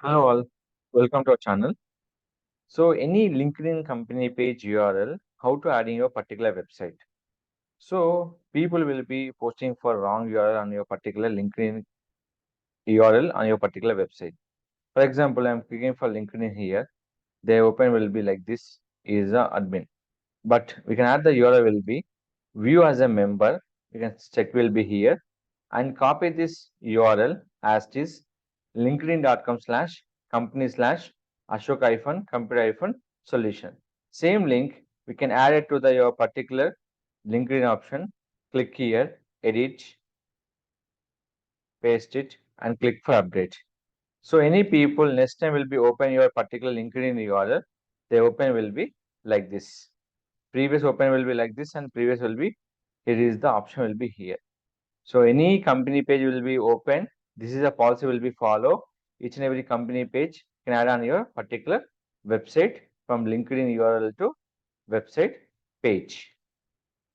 Hello all, welcome to our channel. So any LinkedIn company page URL, how to add in your particular website. So people will be posting for wrong URL on your particular LinkedIn URL on your particular website. For example, I'm clicking for LinkedIn here. The open will be like this is a admin. But we can add the URL will be view as a member. You can check will be here and copy this URL as is linkedin.com/company/ashok-computer-solution. Same link, we can add it to the your particular LinkedIn option. Click here, edit, paste it, and click for update. So any people next time will be open your particular LinkedIn URL, the open will be like this. Previous open will be like this, and previous will be here is the option will be here. So any company page will be open. This is a policy will be follow. Each and every company page can add on your particular website from LinkedIn URL to website page.